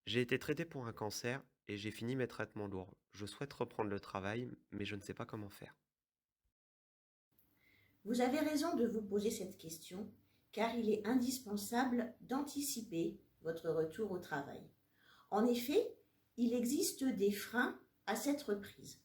J'ai été traité pour un cancer et j'ai fini mes traitements lourds. Je souhaite reprendre le travail, mais je ne sais pas comment faire. Vous avez raison de vous poser cette question, car il est indispensable d'anticiper votre retour au travail. En effet, il existe des freins à cette reprise.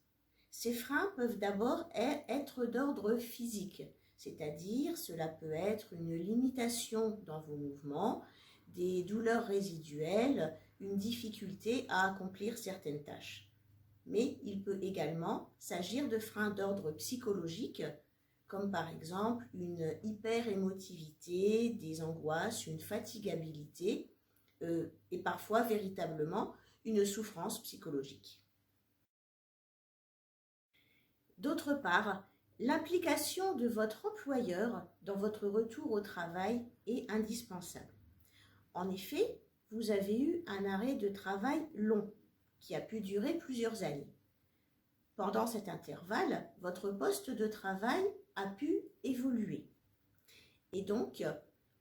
Ces freins peuvent d'abord être d'ordre physique, c'est-à-dire cela peut être une limitation dans vos mouvements, des douleurs résiduelles, une difficulté à accomplir certaines tâches. Mais il peut également s'agir de freins d'ordre psychologique, comme par exemple une hyperémotivité, des angoisses, une fatigabilité et parfois véritablement une souffrance psychologique. D'autre part, l'implication de votre employeur dans votre retour au travail est indispensable. En effet, vous avez eu un arrêt de travail long qui a pu durer plusieurs années. Pendant cet intervalle, votre poste de travail a pu évoluer. Et donc,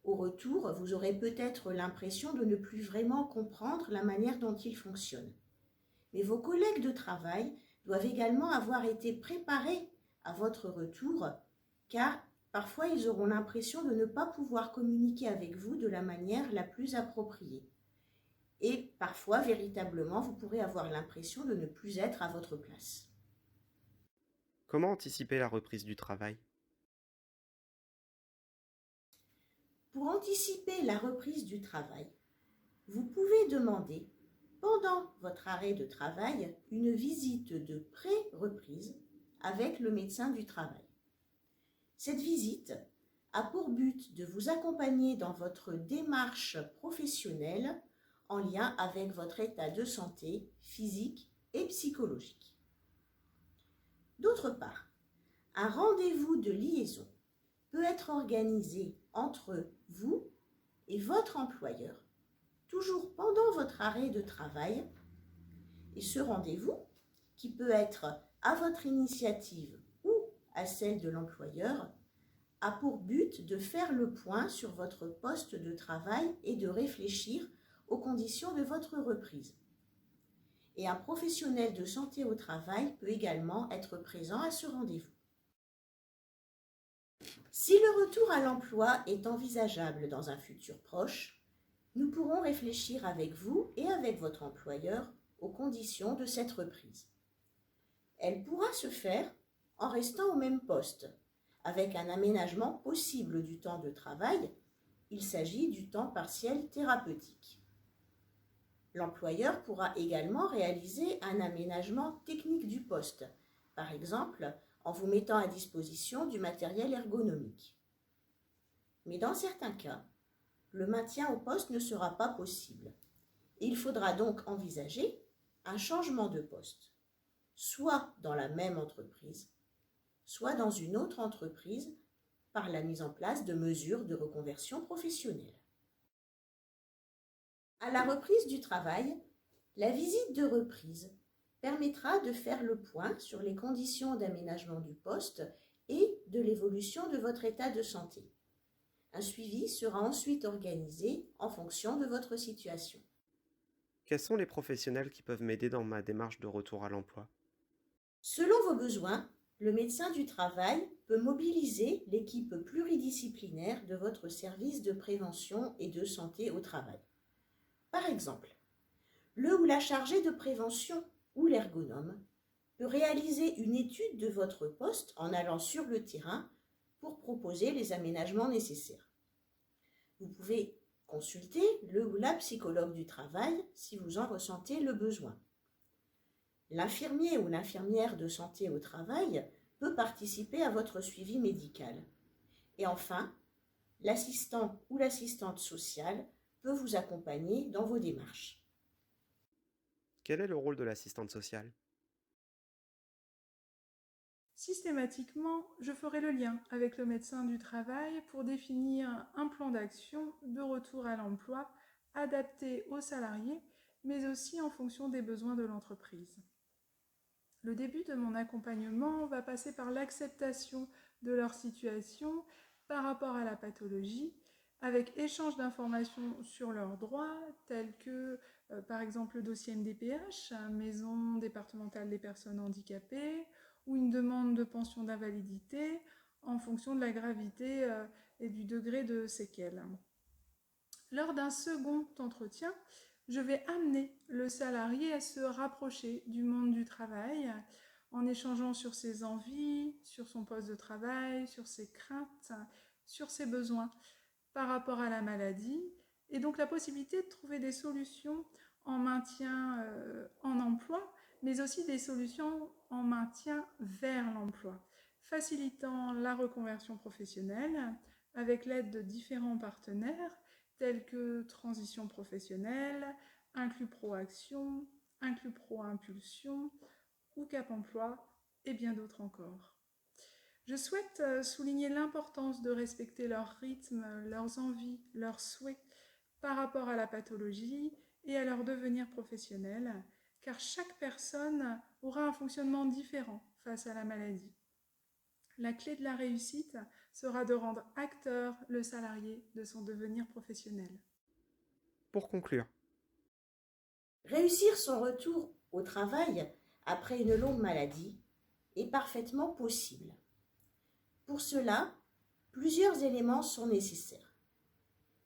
au retour, vous aurez peut-être l'impression de ne plus vraiment comprendre la manière dont il fonctionne. Mais vos collègues de travail doivent également avoir été préparés à votre retour, car parfois ils auront l'impression de ne pas pouvoir communiquer avec vous de la manière la plus appropriée. Et parfois, véritablement, vous pourrez avoir l'impression de ne plus être à votre place. Comment anticiper la reprise du travail? Pour anticiper la reprise du travail, vous pouvez demander, pendant votre arrêt de travail, une visite de pré-reprise avec le médecin du travail. Cette visite a pour but de vous accompagner dans votre démarche professionnelle en lien avec votre état de santé physique et psychologique. D'autre part, un rendez-vous de liaison peut être organisé entre vous et votre employeur, toujours pendant votre arrêt de travail, et ce rendez-vous, qui peut être à votre initiative ou à celle de l'employeur, a pour but de faire le point sur votre poste de travail et de réfléchir aux conditions de votre reprise. Et un professionnel de santé au travail peut également être présent à ce rendez-vous. Si le retour à l'emploi est envisageable dans un futur proche, nous pourrons réfléchir avec vous et avec votre employeur aux conditions de cette reprise. Elle pourra se faire en restant au même poste, avec un aménagement possible du temps de travail. Il s'agit du temps partiel thérapeutique. L'employeur pourra également réaliser un aménagement technique du poste, par exemple en vous mettant à disposition du matériel ergonomique. Mais dans certains cas, le maintien au poste ne sera pas possible. Et il faudra donc envisager un changement de poste, soit dans la même entreprise, soit dans une autre entreprise par la mise en place de mesures de reconversion professionnelle. À la reprise du travail, la visite de reprise permettra de faire le point sur les conditions d'aménagement du poste et de l'évolution de votre état de santé. Un suivi sera ensuite organisé en fonction de votre situation. Quels sont les professionnels qui peuvent m'aider dans ma démarche de retour à l'emploi? Selon vos besoins, le médecin du travail peut mobiliser l'équipe pluridisciplinaire de votre service de prévention et de santé au travail. Par exemple, le ou la chargée de prévention ou l'ergonome peut réaliser une étude de votre poste en allant sur le terrain pour proposer les aménagements nécessaires. Vous pouvez consulter le ou la psychologue du travail si vous en ressentez le besoin. L'infirmier ou l'infirmière de santé au travail peut participer à votre suivi médical. Et enfin, l'assistant ou l'assistante sociale peut vous accompagner dans vos démarches. Quel est le rôle de l'assistante sociale? Systématiquement, je ferai le lien avec le médecin du travail pour définir un plan d'action de retour à l'emploi adapté aux salariés, mais aussi en fonction des besoins de l'entreprise. Le début de mon accompagnement va passer par l'acceptation de leur situation par rapport à la pathologie, avec échange d'informations sur leurs droits, tels que par exemple le dossier MDPH, Maison départementale des personnes handicapées, ou une demande de pension d'invalidité en fonction de la gravité et du degré de séquelles. Lors d'un second entretien, je vais amener le salarié à se rapprocher du monde du travail en échangeant sur ses envies, sur son poste de travail, sur ses craintes, sur ses besoins par rapport à la maladie, et donc la possibilité de trouver des solutions en maintien en emploi, mais aussi des solutions en maintien vers l'emploi, facilitant la reconversion professionnelle avec l'aide de différents partenaires tels que Transition professionnelle, Inclus Pro Action, Inclus Pro Impulsion ou Cap Emploi et bien d'autres encore. Je souhaite souligner l'importance de respecter leur rythme, leurs envies, leurs souhaits par rapport à la pathologie et à leur devenir professionnel, car chaque personne aura un fonctionnement différent face à la maladie. La clé de la réussite sera de rendre acteur le salarié de son devenir professionnel. Pour conclure, Réussir son retour au travail après une longue maladie est parfaitement possible. Pour cela, plusieurs éléments sont nécessaires.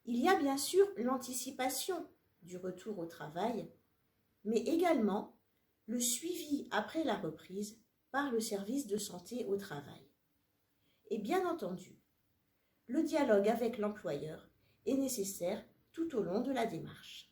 Il y a bien sûr l'anticipation du retour au travail, mais également le suivi après la reprise par le service de santé au travail. Et bien entendu, le dialogue avec l'employeur est nécessaire tout au long de la démarche.